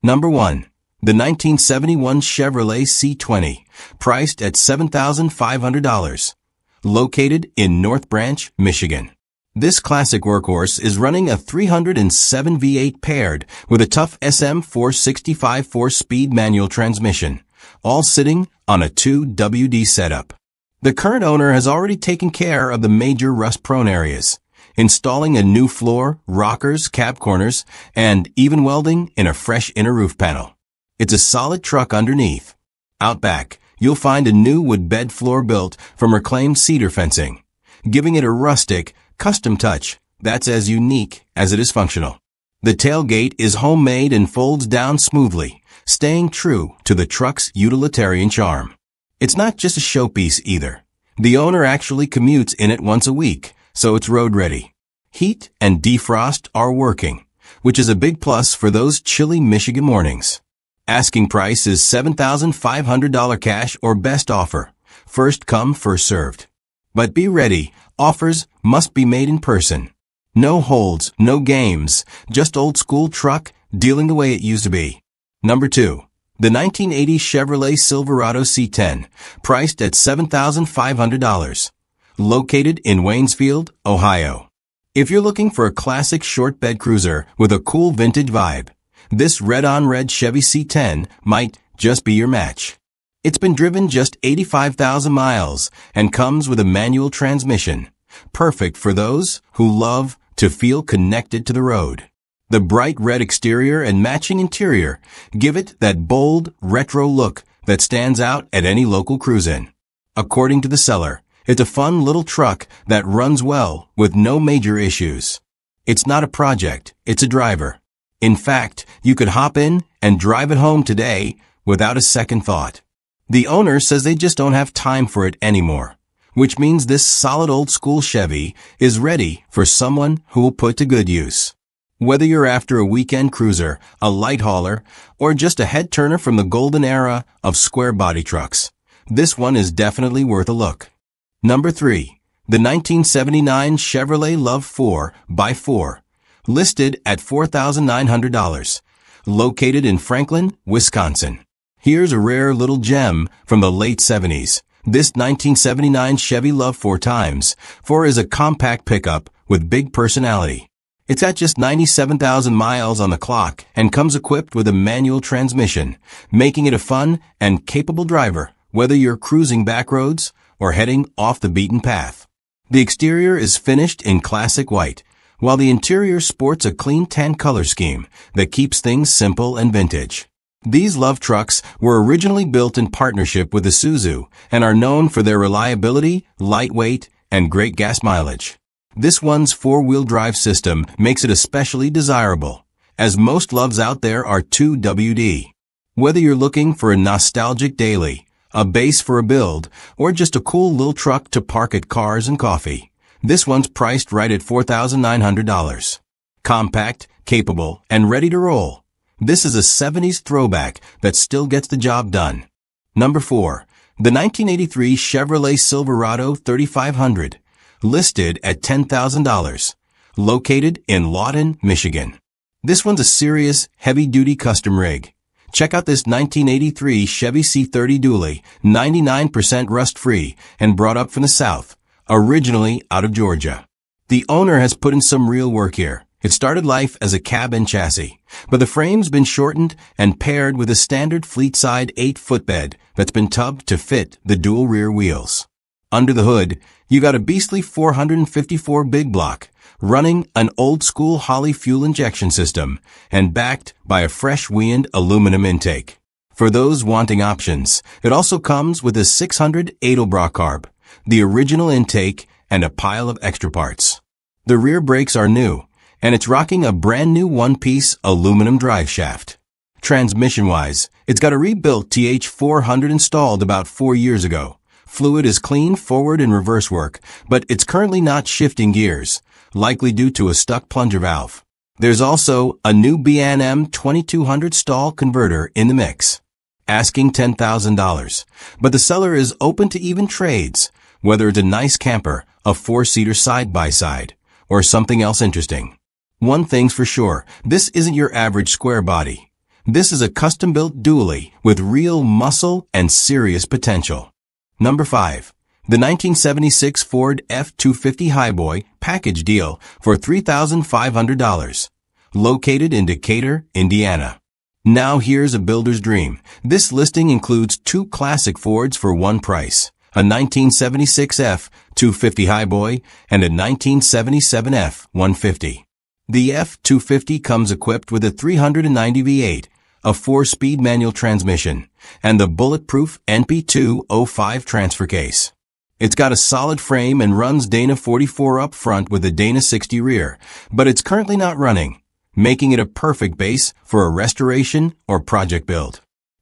Number 1. The 1971 Chevrolet C20, priced at $7,500. Located in North Branch, Michigan. This classic workhorse is running a 307 V8 paired with a tough SM465 4-speed manual transmission, all sitting on a 2WD setup. The current owner has already taken care of the major rust-prone areas, installing a new floor, rockers, cab corners, and even welding in a fresh inner roof panel. It's a solid truck underneath. Out back, you'll find a new wood bed floor built from reclaimed cedar fencing, giving it a rustic, custom touch that's as unique as it is functional. The tailgate is homemade and folds down smoothly, staying true to the truck's utilitarian charm. It's not just a showpiece either. The owner actually commutes in it once a week, so it's road ready. Heat and defrost are working, which is a big plus for those chilly Michigan mornings. Asking price is $7,500 cash or best offer. First come, first served. But be ready, offers must be made in person. No holds, no games, just old school truck dealing the way it used to be. Number 2. The 1980 Chevrolet Silverado C10, priced at $7,500. Located in Waynesfield, Ohio. If you're looking for a classic short bed cruiser with a cool vintage vibe, this red-on-red Chevy C10 might just be your match. It's been driven just 85,000 miles and comes with a manual transmission, perfect for those who love to feel connected to the road. The bright red exterior and matching interior give it that bold, retro look that stands out at any local cruise-in. According to the seller, it's a fun little truck that runs well with no major issues. It's not a project, it's a driver. In fact, you could hop in and drive it home today without a second thought. The owner says they just don't have time for it anymore, which means this solid old school Chevy is ready for someone who will put to good use. Whether you're after a weekend cruiser, a light hauler, or just a head turner from the golden era of square body trucks, this one is definitely worth a look. Number 3. The 1979 Chevrolet Love 4x4, listed at $4,900, located in Franklin, Wisconsin. Here's a rare little gem from the late 70s. This 1979 Chevy Love 4x4 is a compact pickup with big personality. It's at just 97,000 miles on the clock and comes equipped with a manual transmission, making it a fun and capable driver, whether you're cruising back roads or heading off the beaten path. The exterior is finished in classic white, while the interior sports a clean tan color scheme that keeps things simple and vintage. These Love trucks were originally built in partnership with Isuzu and are known for their reliability, lightweight, and great gas mileage. This one's four-wheel drive system makes it especially desirable, as most Loves out there are 2WD. Whether you're looking for a nostalgic daily, a base for a build, or just a cool little truck to park at Cars and Coffee, this one's priced right at $4,900. Compact, capable, and ready to roll. This is a 70s throwback that still gets the job done. Number 4. The 1983 Chevrolet Silverado 3500, listed at $10,000. Located in Lawton, Michigan. This one's a serious, heavy-duty custom rig. Check out this 1983 Chevy C30 dually, 99% rust-free and brought up from the South, originally out of Georgia. The owner has put in some real work here. It started life as a cab and chassis, but the frame's been shortened and paired with a standard fleet-side 8-foot bed that's been tubbed to fit the dual rear wheels. Under the hood, you got a beastly 454 big block, running an old-school Holley fuel injection system and backed by a fresh weaned aluminum intake. For those wanting options, it also comes with a 600 Edelbrock carb, the original intake, and a pile of extra parts. The rear brakes are new, and it's rocking a brand new one-piece aluminum drive shaft. Transmission-wise, it's got a rebuilt TH400 installed about 4 years ago. Fluid is clean forward and reverse work, but it's currently not shifting gears, likely due to a stuck plunger valve. There's also a new B&M 2200 stall converter in the mix. Asking $10,000, but the seller is open to even trades, whether it's a nice camper, a 4-seater side-by-side, or something else interesting. One thing's for sure, this isn't your average square body. This is a custom-built dually with real muscle and serious potential. Number 5. The 1976 Ford F-250 Highboy package deal for $3,500. Located in Decatur, Indiana. Now here's a builder's dream. This listing includes two classic Fords for one price. A 1976 F-250 Highboy and a 1977 F-150. The F-250 comes equipped with a 390 V8, a 4-speed manual transmission, and the bulletproof NP205 transfer case. It's got a solid frame and runs Dana 44 up front with a Dana 60 rear, but it's currently not running, making it a perfect base for a restoration or project build.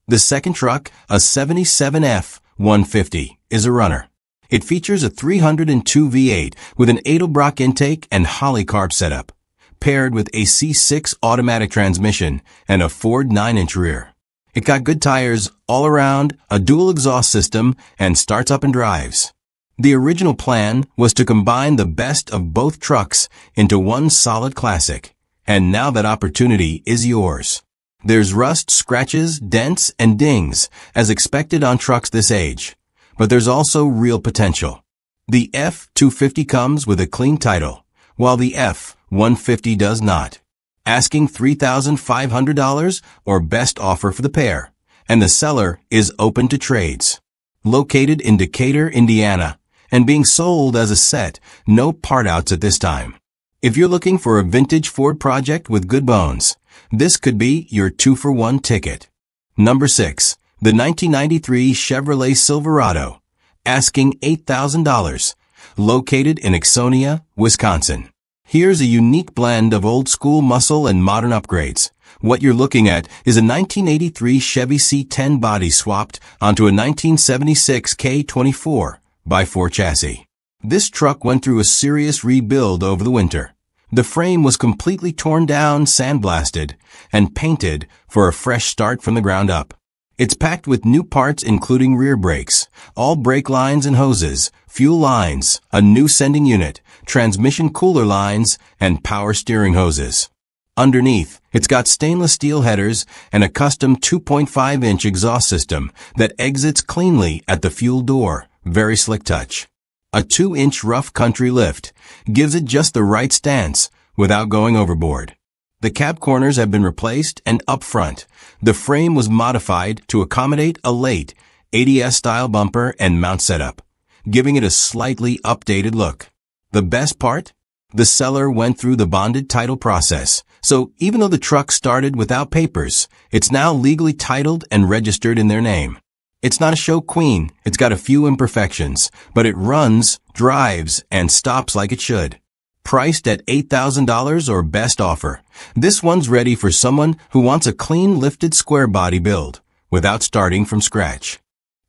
The second truck, a 77 F-150, is a runner. It features a 302 V8 with an Edelbrock intake and Holley carb setup, paired with a C6 automatic transmission and a Ford 9-inch rear. It got good tires all around, a dual exhaust system, and starts up and drives. The original plan was to combine the best of both trucks into one solid classic, and now that opportunity is yours. There's rust, scratches, dents, and dings, as expected on trucks this age, but there's also real potential. The F-250 comes with a clean title, while the F-150 does not. Asking $3,500 or best offer for the pair, and the seller is open to trades. Located in Decatur, Indiana, and being sold as a set, no part outs at this time. If you're looking for a vintage Ford project with good bones, this could be your 2-for-1 ticket. Number 6. The 1993 Chevrolet Silverado, asking $8,000, located in Ixonia, Wisconsin. Here's a unique blend of old-school muscle and modern upgrades. What you're looking at is a 1983 Chevy C10 body swapped onto a 1976 K24 by 4 chassis. This truck went through a serious rebuild over the winter. The frame was completely torn down, sandblasted, and painted for a fresh start from the ground up. It's packed with new parts including rear brakes, all brake lines and hoses, fuel lines, a new sending unit, transmission cooler lines, and power steering hoses. Underneath, it's got stainless steel headers and a custom 2.5-inch exhaust system that exits cleanly at the fuel door. Very slick touch. A 2-inch rough country lift gives it just the right stance without going overboard. The cab corners have been replaced, and up front, the frame was modified to accommodate a late ADS-style bumper and mount setup, giving it a slightly updated look. The best part? The seller went through the bonded title process, so even though the truck started without papers, it's now legally titled and registered in their name. It's not a show queen, it's got a few imperfections, but it runs, drives, and stops like it should. Priced at $8,000 or best offer, this one's ready for someone who wants a clean lifted square body build, without starting from scratch.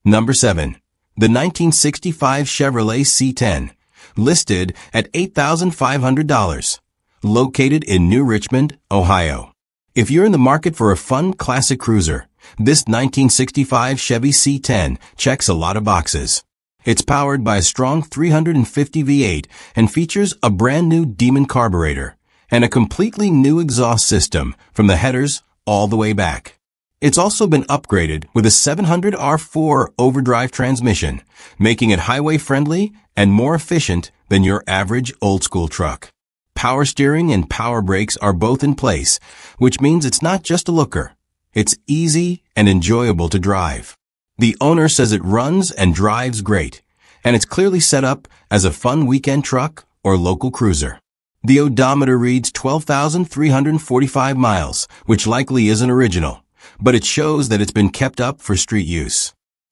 Number 7. The 1965 Chevrolet C10, listed at $8,500, located in New Richmond, Ohio. If you're in the market for a fun classic cruiser, this 1965 Chevy C10 checks a lot of boxes. It's powered by a strong 350 V8 and features a brand new Demon carburetor and a completely new exhaust system from the headers all the way back. It's also been upgraded with a 700R4 overdrive transmission, making it highway-friendly and more efficient than your average old-school truck. Power steering and power brakes are both in place, which means it's not just a looker. It's easy and enjoyable to drive. The owner says it runs and drives great, and it's clearly set up as a fun weekend truck or local cruiser. The odometer reads 12,345 miles, which likely isn't original, but it shows that it's been kept up for street use.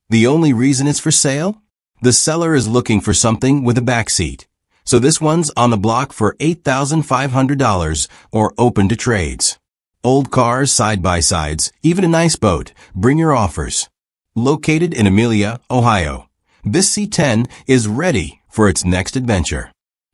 The only reason it's for sale? The seller is looking for something with a back seat, so this one's on the block for $8,500 or open to trades. Old cars, side-by-sides, even a nice boat, bring your offers. Located in Amelia, Ohio, this C10 is ready for its next adventure.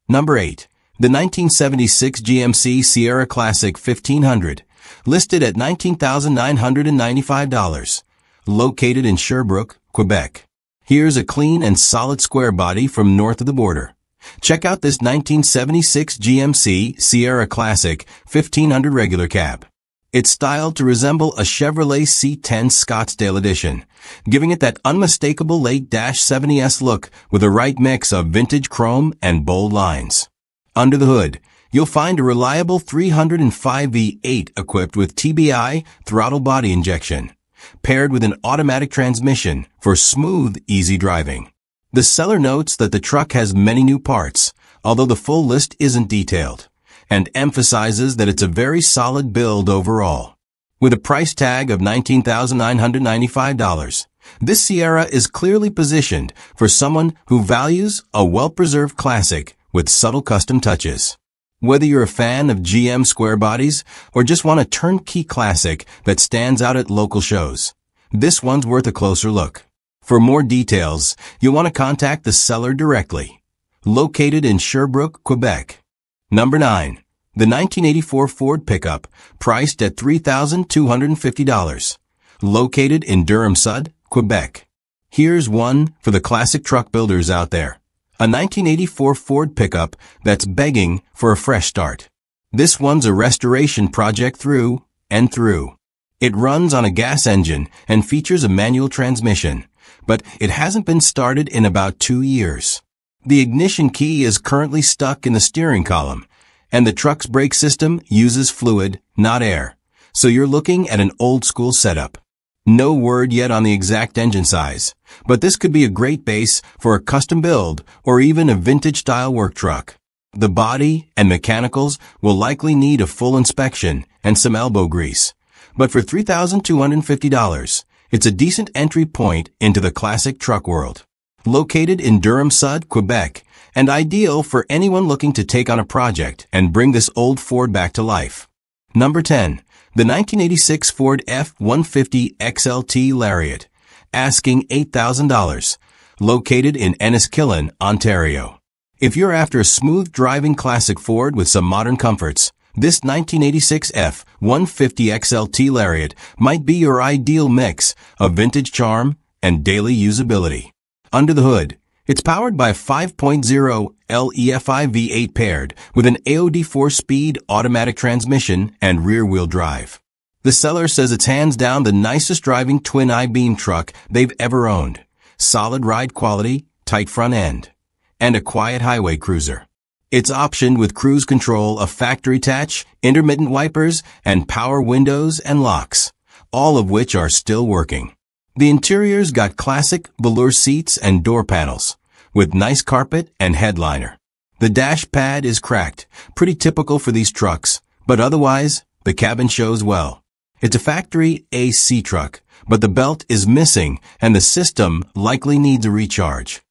Number 8. The 1976 GMC Sierra Classic 1500, listed at $19,995, located in Sherbrooke, Quebec. Here's a clean and solid square body from north of the border. Check out this 1976 GMC Sierra Classic 1500 regular cab. It's styled to resemble a Chevrolet C10 Scottsdale edition, giving it that unmistakable late-70s look with the right mix of vintage chrome and bold lines. Under the hood, you'll find a reliable 305 V8 equipped with TBI throttle body injection, paired with an automatic transmission for smooth, easy driving. The seller notes that the truck has many new parts, although the full list isn't detailed, and emphasizes that it's a very solid build overall. With a price tag of $19,995, this Sierra is clearly positioned for someone who values a well-preserved classic with subtle custom touches. Whether you're a fan of GM square bodies or just want a turnkey classic that stands out at local shows, this one's worth a closer look. For more details, you'll want to contact the seller directly. Located in Sherbrooke, Quebec. Number 9. The 1984 Ford pickup, priced at $3,250. Located in Durham-Sud, Quebec. Here's one for the classic truck builders out there. A 1984 Ford pickup that's begging for a fresh start. This one's a restoration project through and through. It runs on a gas engine and features a manual transmission, but it hasn't been started in about 2 years. The ignition key is currently stuck in the steering column, and the truck's brake system uses fluid, not air, so you're looking at an old-school setup. No word yet on the exact engine size, but this could be a great base for a custom build or even a vintage-style work truck. The body and mechanicals will likely need a full inspection and some elbow grease, but for $3,250, it's a decent entry point into the classic truck world. Located in Durham-Sud, Quebec, and ideal for anyone looking to take on a project and bring this old Ford back to life. Number 10. The 1986 Ford F-150 XLT Lariat, asking $8,000, located in Enniskillen, Ontario. If you're after a smooth driving classic Ford with some modern comforts, this 1986 F-150 XLT Lariat might be your ideal mix of vintage charm and daily usability. Under the hood, it's powered by a 5.0 LEFI V8 paired with an AOD 4-speed automatic transmission and rear-wheel drive. The seller says it's hands down the nicest driving twin I-beam truck they've ever owned. Solid ride quality, tight front end, and a quiet highway cruiser. It's optioned with cruise control, a factory attach, intermittent wipers, and power windows and locks, all of which are still working. The interior's got classic velour seats and door panels, with nice carpet and headliner. The dash pad is cracked, pretty typical for these trucks, but otherwise, the cabin shows well. It's a factory AC truck, but the belt is missing and the system likely needs a recharge.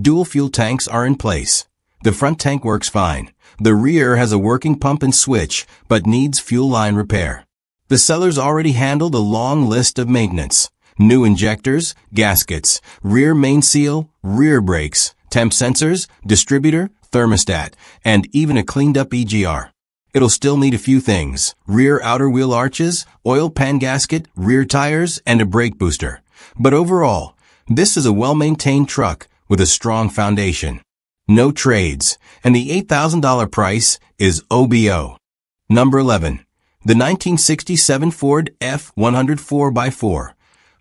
Dual fuel tanks are in place. The front tank works fine. The rear has a working pump and switch, but needs fuel line repair. The seller's already handled a long list of maintenance. New injectors, gaskets, rear main seal, rear brakes, temp sensors, distributor, thermostat, and even a cleaned-up EGR. It'll still need a few things: rear outer wheel arches, oil pan gasket, rear tires, and a brake booster. But overall, this is a well-maintained truck with a strong foundation. No trades, and the $8,000 price is OBO. Number 11. The 1967 Ford F-100 4x4.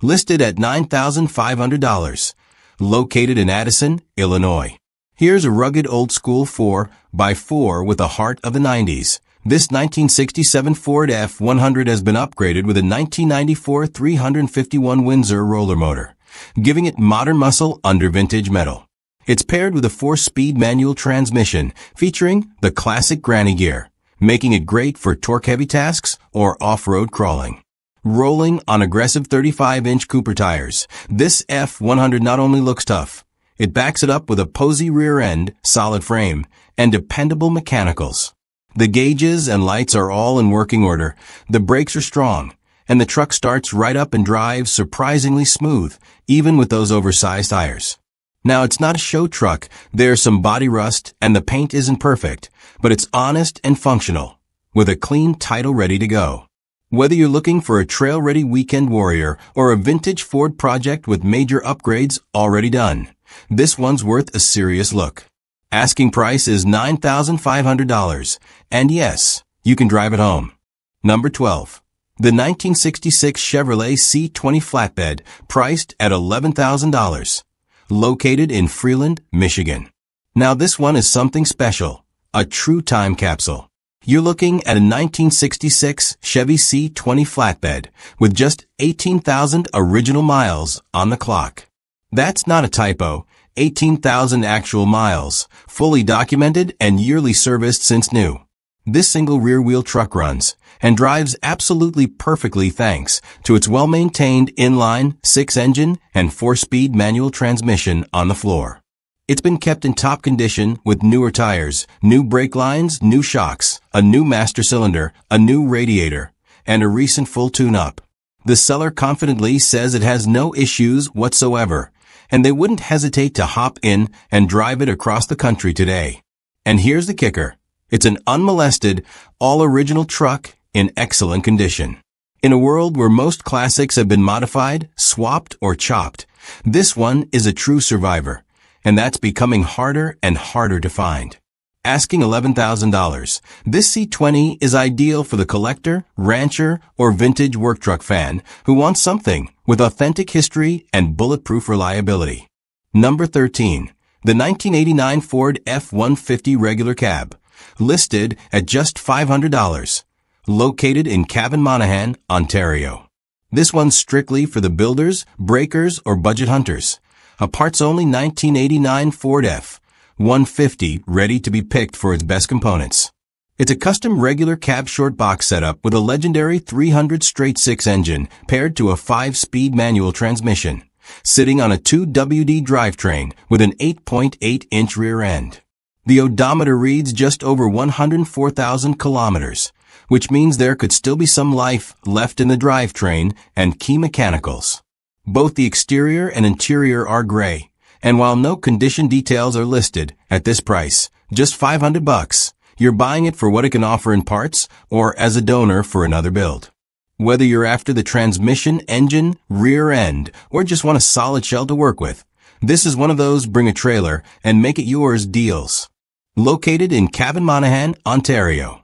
Listed at $9,500, located in Addison, Illinois. Here's a rugged old-school 4x4 with the heart of the 90s. This 1967 Ford F-100 has been upgraded with a 1994 351 Windsor roller motor, giving it modern muscle under vintage metal. It's paired with a 4-speed manual transmission featuring the classic granny gear, making it great for torque-heavy tasks or off-road crawling. Rolling on aggressive 35-inch Cooper tires, this F-100 not only looks tough, it backs it up with a posy rear end, solid frame, and dependable mechanicals. The gauges and lights are all in working order, the brakes are strong, and the truck starts right up and drives surprisingly smooth, even with those oversized tires. Now, it's not a show truck. There's some body rust, and the paint isn't perfect, but it's honest and functional, with a clean title ready to go. Whether you're looking for a trail-ready weekend warrior or a vintage Ford project with major upgrades already done, this one's worth a serious look. Asking price is $9,500, and yes, you can drive it home. Number 12. The 1966 Chevrolet C20 flatbed, priced at $11,000. Located in Freeland, Michigan. Now this one is something special. A true time capsule. You're looking at a 1966 Chevy C20 flatbed with just 18,000 original miles on the clock. That's not a typo. 18,000 actual miles, fully documented and yearly serviced since new. This single rear-wheel truck runs and drives absolutely perfectly thanks to its well-maintained inline 6-engine and 4-speed manual transmission on the floor. It's been kept in top condition with newer tires, new brake lines, new shocks, a new master cylinder, a new radiator, and a recent full tune-up. The seller confidently says it has no issues whatsoever, and they wouldn't hesitate to hop in and drive it across the country today. And here's the kicker. It's an unmolested, all-original truck in excellent condition. In a world where most classics have been modified, swapped, or chopped, this one is a true survivor, and that's becoming harder and harder to find. Asking $11,000, this C20 is ideal for the collector, rancher, or vintage work truck fan who wants something with authentic history and bulletproof reliability. Number 13. The 1989 Ford F-150 regular cab. Listed at just $500. Located in Cavan-Monaghan, Ontario. This one's strictly for the builders, breakers, or budget hunters. A parts-only 1989 Ford F-150 ready to be picked for its best components. It's a custom regular cab short box setup with a legendary 300 straight-six engine paired to a 5-speed manual transmission, sitting on a 2WD drivetrain with an 8.8-inch rear end. The odometer reads just over 104,000 kilometers, which means there could still be some life left in the drivetrain and key mechanicals. Both the exterior and interior are gray, and while no condition details are listed at this price, just $500, you're buying it for what it can offer in parts or as a donor for another build. Whether you're after the transmission, engine, rear end, or just want a solid shell to work with, this is one of those bring a trailer and make it yours deals. Located in Cavan-Monaghan, Ontario.